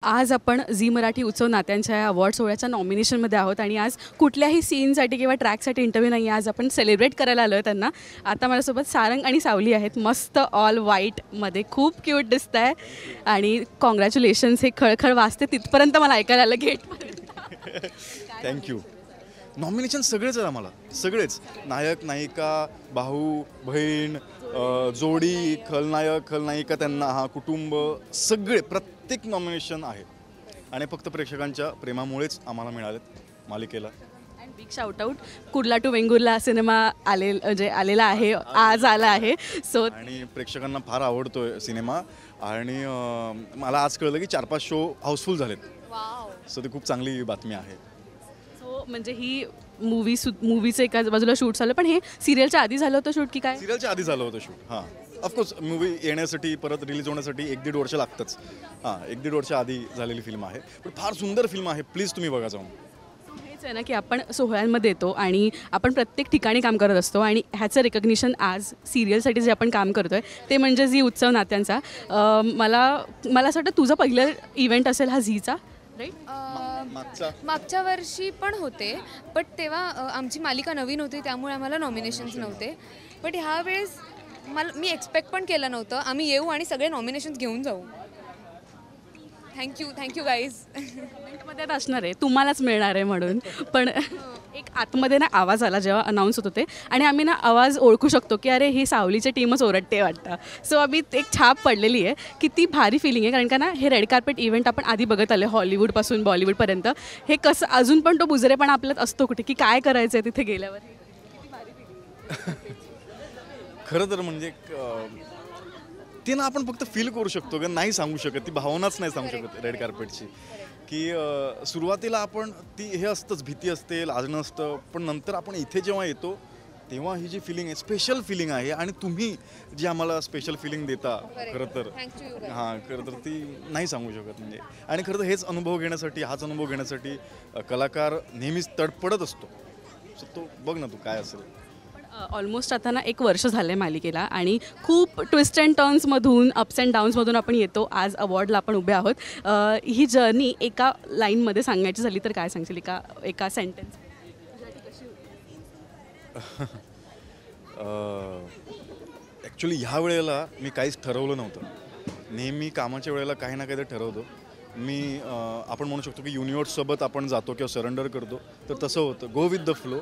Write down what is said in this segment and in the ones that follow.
आज आपण झी मराठी उत्सव नात्यांच्या या अवॉर्ड सोहळ्याच्या नॉमिनेशनमध्ये आहोत आणि आज कुठल्याही सीनसाठी किंवा ट्रॅकसाठी इंटरव्ह्यू नाही आहे. आज आपण सेलिब्रेट करायला आलो आहे त्यांना. आता माझ्यासोबत सारंग आणि सावली आहेत. मस्त ऑल व्हाईटमध्ये खूप क्यूट दिसत आहे आणि कॉंग्रॅच्युलेशन्स. हे खळखळ वाजते तिथपर्यंत मला ऐकायला आलं गेटपर्यंत. थँक्यू. नॉमिनेशन सगळेच आहेत आम्हाला, सगळेच. नायक नायिका, भाऊ बहीण, जोडी, खलनायक खलनायिका, त्यांना कुटुंब, सगळे प्रत्येक नॉमिनेशन आहे आणि फक्त प्रेक्षकांच्या प्रेमामुळेच आम्हाला मिळालेत मालिकेला. And big shout out Kurla to Vengurla cinema आलेला आहे, आज आला आहे. सो आणि प्रेक्षकांना फार आवडतोय सिनेमा आणि मला आज कळलं की 4-5 शो हाऊसफुल झालेत. सो ती खूप चांगली बातमी आहे. म्हणजे ही मूवीचं एका बाजूला शूट झालं, पण हे सिरियलच्या आधी झालं होतं शूट की काय? सिरियलच्या आधी झालं होतं शूट. हां, ऑफकोर्स मूवी येण्यासाठी परत रिलीज होण्यासाठी 1-1.5 वर्ष लागतंच. हां, 1-1.5 वर्ष आधी झालेली फिल्म आहे, पण फार सुंदर फिल्म आहे. प्लीज तुम्ही बघा जाऊन. हेच आहे ना की आपण सोहळ्यांमध्ये येतो आणि आपण प्रत्येक ठिकाणी काम करत असतो आणि ह्याचं रिकग्निशन आज सिरियलसाठी जे आपण काम करतो आहे ते म्हणजे झी उत्सव नात्यांचा. मला असं वाटतं तुझं पहिलं इव्हेंट असेल हा झीचा, राईट? मागच्या वर्षी पण होते, बट तेव्हा आमची मालिका नवीन होती त्यामुळे आम्हाला नॉमिनेशन्स नव्हते. बट ह्या वेळेस मी एक्सपेक्ट पण केलं नव्हतं आम्ही येऊ आणि सगळे नॉमिनेशन्स घेऊन जाऊ. Thank you guys. इव्हेंटमध्ये असणार आहे, तुम्हालाच मिळणार आहे म्हणून. पण एक आतमध्ये ना आवाज आला जेव्हा अनाऊन्स होत होते आणि आम्ही ना आवाज ओळखू शकतो की अरे ही सावलीची टीमच ओरडते वाटतं. सो आम्ही एक छाप पडलेली आहे. किती भारी फिलिंग आहे, कारण का ना हे रेड कार्पेट इव्हेंट आपण आधी बघत आले हॉलिवूडपासून बॉलिवूडपर्यंत. हे कसं अजून पण तो बुजरेपणा आपल्यात असतो कुठे की काय करायचं आहे तिथे गेल्यावर. खरं तर म्हणजे ते ना आपण फक्त फील करू शकतो, नाही सांगू शकत. ती भावनाच नाही सांगू शकत रेड कार्पेटची. की सुरुवातीला आपण ती हे असतंच, भीती असते, लाजणं असतं, पण नंतर आपण इथे जेव्हा येतो तेव्हा ही जी फिलिंग आहे स्पेशल फिलिंग आहे आणि तुम्ही जी आम्हाला स्पेशल फिलिंग देता खरं तर खरं तर ती नाही सांगू शकत. म्हणजे आणि खरं तर हाच अनुभव घेण्यासाठी कलाकार नेहमीच तडपडत असतो. सो तो बघ ना तू काय असेल. ऑलमोस्ट आता ना 1 वर्ष झालं आहे मालिकेला आणि खूप ट्विस्ट अँड टर्न्समधून अप्स अँड डाऊन्समधून आपण येतो. आज अवॉर्डला आपण उभे आहोत. ही जर्नी एका लाईनमध्ये सांगायची झाली तर काय सांगशील, एका सेंटेन्स? ॲक्च्युली ह्या वेळेला मी काहीच ठरवलं नव्हतं. नेहमी कामाच्या वेळेला काही ना काहीतरी ठरवतो मी. आपण म्हणू शकतो की युनिवर्ससोबत आपण जातो किंवा सरेंडर करतो, तर तसं होतं, गो विथ द फ्लो.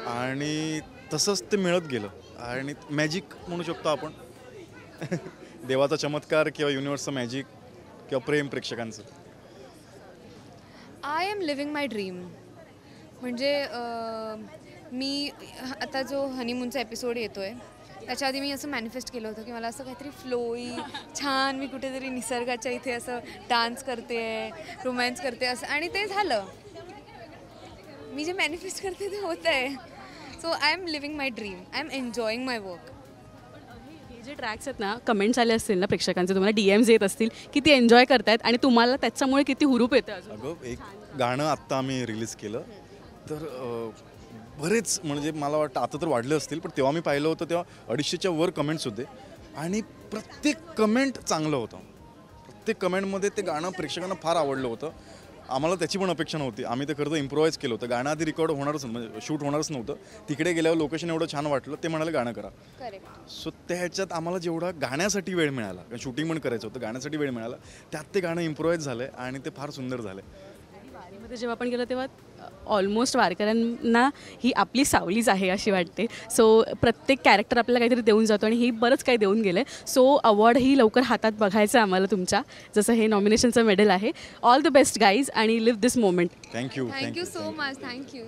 आणि तसंच ते मिळत गेलं आणि मॅजिक म्हणू शकतो आपण. देवाचा चमत्कार किंवा युनिवर्सचं मॅजिक किंवा प्रेम प्रेक्षकांचं. I am living my dream. म्हणजे मी आता जो हनीमूनचा एपिसोड येतो आहे त्याच्या आधी मी असं मॅनिफेस्ट केलं होतं की मला असं काहीतरी फ्लोई छान, मी कुठेतरी निसर्गाच्या इथे असं डान्स करते, रोमॅन्स करते असं, आणि ते झालं. मी जे मॅनिफेस्ट करते ते होतं आहे. So I am living my dream, I am enjoying my work. हे जे ट्रॅक्स आहेत ना, कमेंट्स आले असतील ना प्रेक्षकांचे, तुम्हाला DMs येत असतील की ते एन्जॉय करतायत आणि तुम्हाला त्याच्यामुळे किती हुरूप येतं अजून. अगं एक गाणं आत्ता आम्ही रिलीज केलं तर बरेच, म्हणजे मला वाटतं आता तर वाढले असतील, पण तेव्हा मी पाहिलं होतं तेव्हा 250च्या वर कमेंट्स होते आणि प्रत्येक कमेंट चांगलं होतं. प्रत्येक कमेंटमध्ये ते गाणं प्रेक्षकांना फार आवडलं होतं. आम्हाला त्याची पण अपेक्षा नव्हती. आम्ही ते खरं तर इम्प्रोवाईज केलं होतं. गाणं आधी रेकॉर्ड होणारच, म्हणजे शूट होणारच नव्हतं. तिकडे गेल्यावर लोकेशन एवढं छान वाटलं, ते म्हणाले गाणं करा. सो त्या ह्याच्यात आम्हाला जेवढा गाण्यासाठी वेळ मिळाला, कारण शूटिंग पण करायचं होतं, गाण्यासाठी वेळ मिळाला, त्यात ते गाणं इम्प्रोवाईज झालं आहे आणि ते फार सुंदर झालं आहे. वारीमध्ये जेव्हा आपण गेलो तेव्हा ऑलमोस्ट वारकऱ्यांना ही आपली सावलीच आहे अशी वाटते. सो प्रत्येक कॅरेक्टर आपल्याला काहीतरी देऊन जातो आणि ही बरंच काही देऊन गेलं आहे. सो अवॉर्डही लवकर हातात बघायचं आम्हाला तुमच्या, जसं हे नॉमिनेशनचं मेडल आहे. ऑल द बेस्ट गाईज आणि live this moment. Thank you so much. Thank you.